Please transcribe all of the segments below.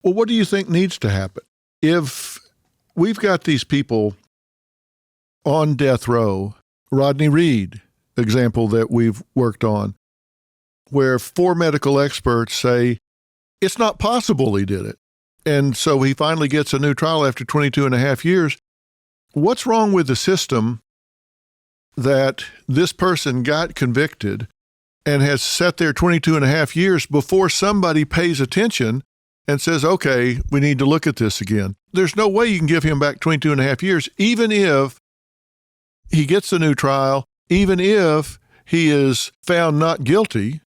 Well, what do you think needs to happen? If we've got these people on death row, Rodney Reed, example that we've worked on, where 4 medical experts say it's not possible he did it. And so he finally gets a new trial after 22 and a half years. What's wrong with the system that this person got convicted and has sat there 22 and a half years before somebody pays attention and says, okay, we need to look at this again? There's no way you can give him back 22 and a half years, even if he gets a new trial, even if he is found not guilty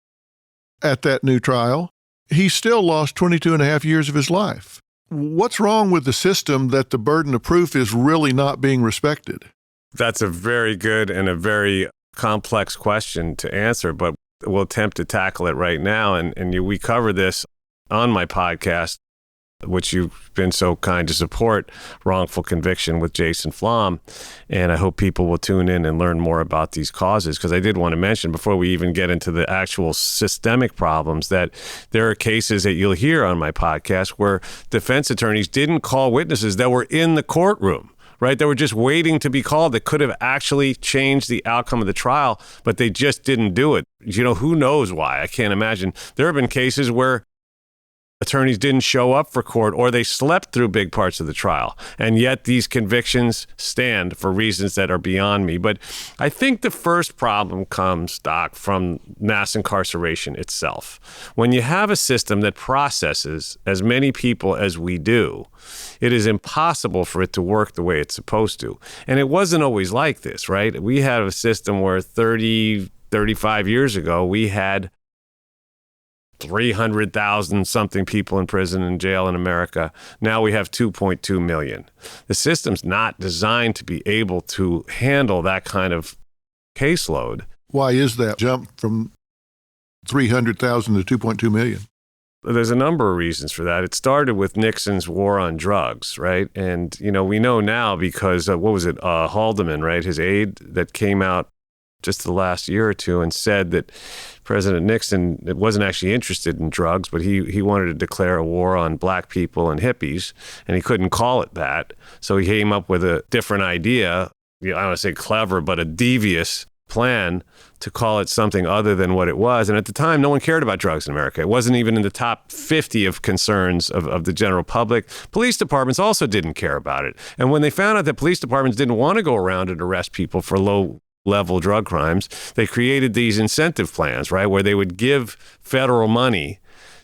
at that new trial, he still lost 22 and a half years of his life. What's wrong with the system that the burden of proof is really not being respected? That's a very good and a very complex question to answer, but we'll attempt to tackle it right now. And we cover this on my podcast, which you've been so kind to support, Wrongful Conviction with Jason Flom. And I hope people will tune in and learn more about these causes, because I did want to mention, before we even get into the actual systemic problems, that there are cases that you'll hear on my podcast where defense attorneys didn't call witnesses that were in the courtroom, right? They were just waiting to be called. That could have actually changed the outcome of the trial, but they just didn't do it. You know, who knows why? I can't imagine. There have been cases where attorneys didn't show up for court, or they slept through big parts of the trial. And yet these convictions stand for reasons that are beyond me. But I think the first problem comes, Doc, from mass incarceration itself. When you have a system that processes as many people as we do, it is impossible for it to work the way it's supposed to. And it wasn't always like this, right? We had a system where 35 years ago, we had 300,000 something people in prison and jail in America. Now we have 2.2 million. The system's not designed to be able to handle that kind of caseload. Why is that jump from 300,000 to 2.2 million? There's a number of reasons for that. It started with Nixon's war on drugs, right? And, you know, we know now because, Haldeman, right? His aide that came out just the last year or two and said that President Nixon wasn't actually interested in drugs, but he wanted to declare a war on black people and hippies, and he couldn't call it that. So he came up with a different idea, I don't want to say clever, but a devious plan to call it something other than what it was. And at the time, no one cared about drugs in America. It wasn't even in the top 50 of concerns of the general public. Police departments also didn't care about it. And when they found out that police departments didn't want to go around and arrest people for low-level drug crimes, they created these incentive plans, right, where they would give federal money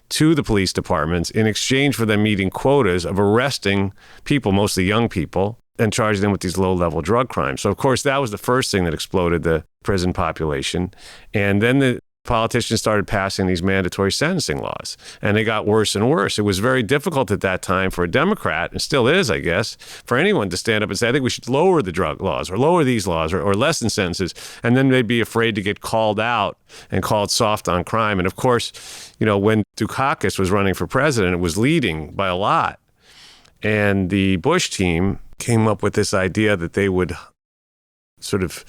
to the police departments in exchange for them meeting quotas of arresting people, mostly young people, and charging them with these low-level drug crimes. So, of course, that was the first thing that exploded the prison population. And then the politicians started passing these mandatory sentencing laws, and they got worse and worse. It was very difficult at that time for a Democrat, and still is, I guess, for anyone to stand up and say, I think we should lower the drug laws or lower these laws or lessen sentences. And then they'd be afraid to get called out and called soft on crime. And of course, you know, when Dukakis was running for president, it was leading by a lot. And the Bush team came up with this idea that they would sort of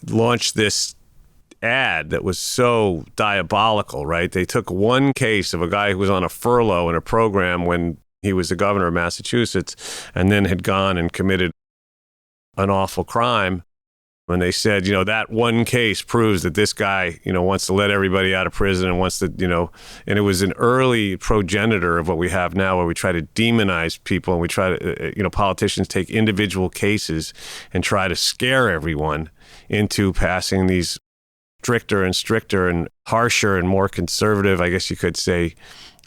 launch this ad that was so diabolical, right? They took one case of a guy who was on a furlough in a program when he was the governor of Massachusetts, and then had gone and committed an awful crime. When they said, you know, that one case proves that this guy, you know, wants to let everybody out of prison and wants to, you know, and it was an early progenitor of what we have now, where we try to demonize people and we try to, you know, politicians take individual cases and try to scare everyone into passing these stricter and harsher and more conservative, I guess you could say,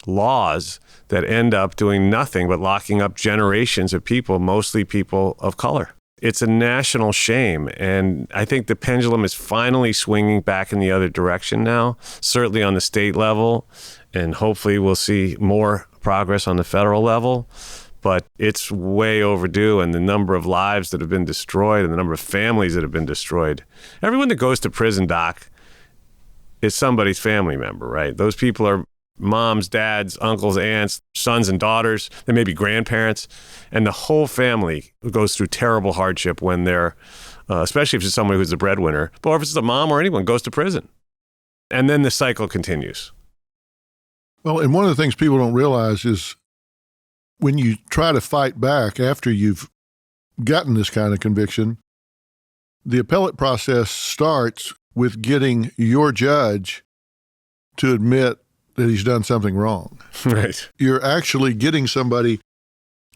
laws that end up doing nothing but locking up generations of people, mostly people of color. It's a national shame, and I think the pendulum is finally swinging back in the other direction now, certainly on the state level, and hopefully we'll see more progress on the federal level. But it's way overdue, and the number of lives that have been destroyed and the number of families that have been destroyed. Everyone that goes to prison, Doc, is somebody's family member, right? Those people are moms, dads, uncles, aunts, sons and daughters. They may be grandparents. And the whole family goes through terrible hardship when they're, especially if it's someone who's the breadwinner, but if it's the mom or anyone, goes to prison. And then the cycle continues. Well, and one of the things people don't realize is when you try to fight back after you've gotten this kind of conviction, the appellate process starts with getting your judge to admit that he's done something wrong. Right. You're actually getting somebody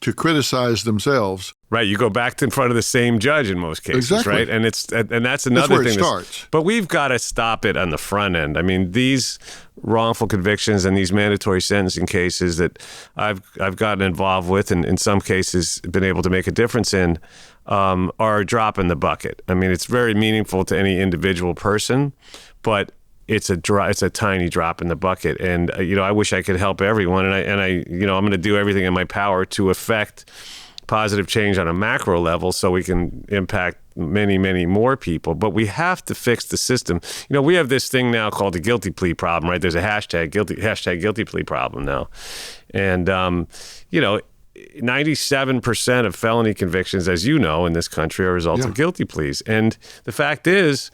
to criticize themselves. Right. You go back in front of the same judge in most cases, Exactly. right? And that's another where thing. It starts. But we've got to stop it on the front end. I mean, these wrongful convictions and these mandatory sentencing cases that I've gotten involved with, and in some cases been able to make a difference in, are a drop in the bucket. I mean, it's very meaningful to any individual person, but it's a tiny drop in the bucket. And I wish I could help everyone, and I'm going to do everything in my power to affect positive change on a macro level so we can impact many, many more people. But we have to fix the system. We have this thing now called the guilty plea problem, right? There's a hashtag guilty plea problem now. And 97% of felony convictions, as you know, in this country are a result of guilty pleas. And the fact is,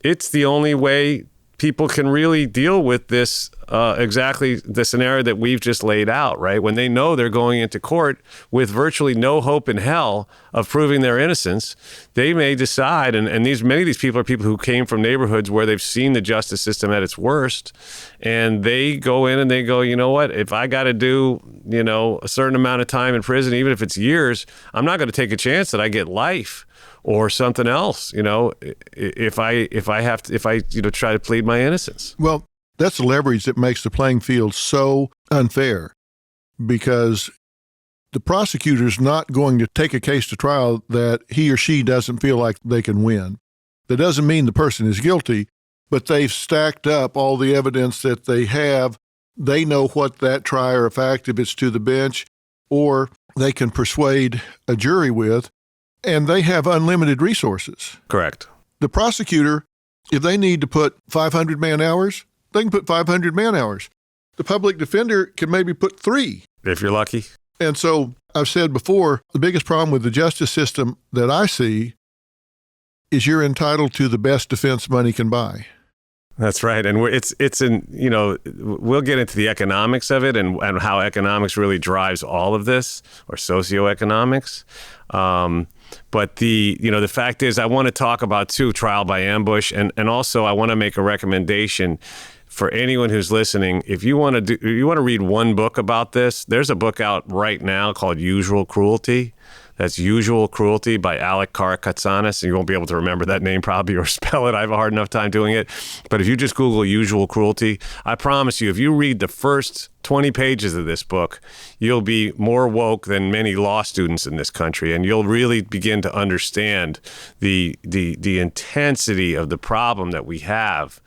it's the only way people can really deal with this, exactly the scenario that we've just laid out, right? When they know they're going into court with virtually no hope in hell of proving their innocence, they may decide, and many of these people are people who came from neighborhoods where they've seen the justice system at its worst, and they go in and they go, you know what, if I got to do, a certain amount of time in prison, even if it's years, I'm not going to take a chance that I get life or something else, if I try to plead my innocence. Well, that's the leverage that makes the playing field so unfair, because the prosecutor's not going to take a case to trial that he or she doesn't feel like they can win. That doesn't mean the person is guilty, but they've stacked up all the evidence that they have. They know what that trier of fact, if it's to the bench, or they can persuade a jury with, and they have unlimited resources. Correct. The prosecutor, if they need to put 500 man-hours, they can put 500 man-hours. The public defender can maybe put 3. If you're lucky. And so I've said before, the biggest problem with the justice system that I see is you're entitled to the best defense money can buy. That's right. And we'll get into the economics of it and how economics really drives all of this, or socioeconomics. But the fact is, I want to talk about too, trial by ambush. And also I want to make a recommendation for anyone who's listening. If you want to read one book about this, there's a book out right now called Usual Cruelty. That's Usual Cruelty by Alec Karakatsanis. And you won't be able to remember that name probably or spell it. I have a hard enough time doing it. But if you just Google Usual Cruelty, I promise you, if you read the first 20 pages of this book, you'll be more woke than many law students in this country. And you'll really begin to understand the intensity of the problem that we have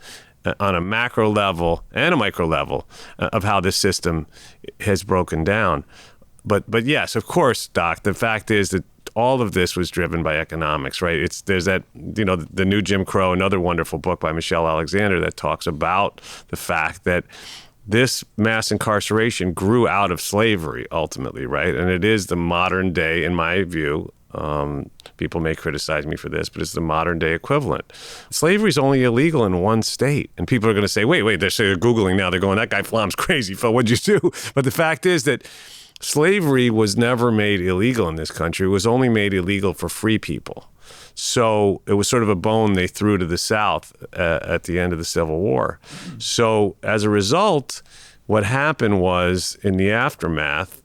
on a macro level and a micro level of how this system has broken down. But yes, of course, Doc, the fact is that all of this was driven by economics, right? There's that, the New Jim Crow, another wonderful book by Michelle Alexander that talks about the fact that this mass incarceration grew out of slavery ultimately, right? And it is the modern day, in my view, people may criticize me for this, but it's the modern day equivalent. Slavery is only illegal in one state. And people are going to say, wait, they're Googling now. They're going, that guy Flom's crazy, Phil, what'd you do? But the fact is that slavery was never made illegal in this country. It was only made illegal for free people. So it was sort of a bone they threw to the South at the end of the Civil War. So as a result, what happened was, in the aftermath,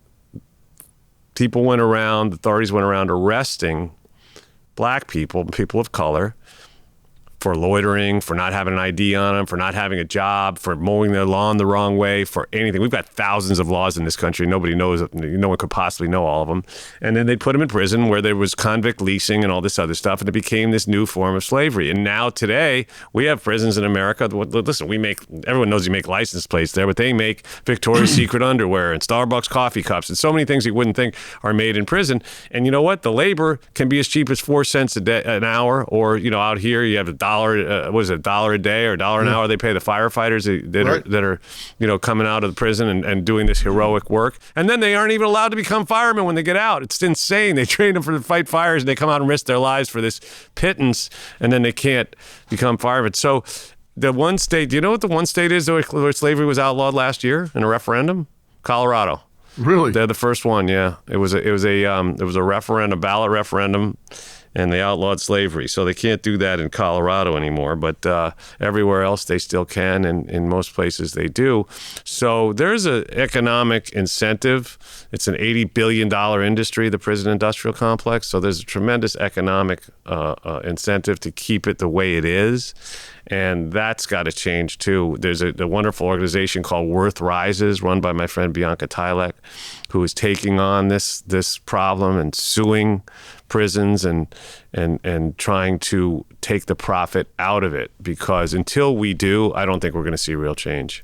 authorities went around arresting black people, people of color, for loitering, for not having an ID on them, for not having a job, for mowing their lawn the wrong way, for anything. We've got thousands of laws in this country. Nobody knows, no one could possibly know all of them. And then they put them in prison where there was convict leasing and all this other stuff, and it became this new form of slavery. And now today, we have prisons in America. Listen, everyone knows you make license plates there, but they make Victoria's Secret underwear and Starbucks coffee cups and so many things you wouldn't think are made in prison. And you know what? The labor can be as cheap as 4 cents an hour, or, out here you have $1 a day or $1 an hour they pay the firefighters that are coming out of the prison and doing this heroic work. And then they aren't even allowed to become firemen when they get out. It's insane. They train them to fight fires, and they come out and risk their lives for this pittance, and then they can't become firemen. So the one state, do you know what the one state is where slavery was outlawed last year in a referendum? Colorado. Really? They're the first one. Yeah, it was a referendum, ballot referendum, and they outlawed slavery. So they can't do that in Colorado anymore, but everywhere else they still can, and in most places they do. So there's an economic incentive. It's an $80 billion industry, the prison industrial complex. So there's a tremendous economic incentive to keep it the way it is. And that's got to change too. There's a wonderful organization called Worth Rises, run by my friend Bianca Tylek, who is taking on this problem and suing prisons and trying to take the profit out of it. Because until we do, I don't think we're going to see real change.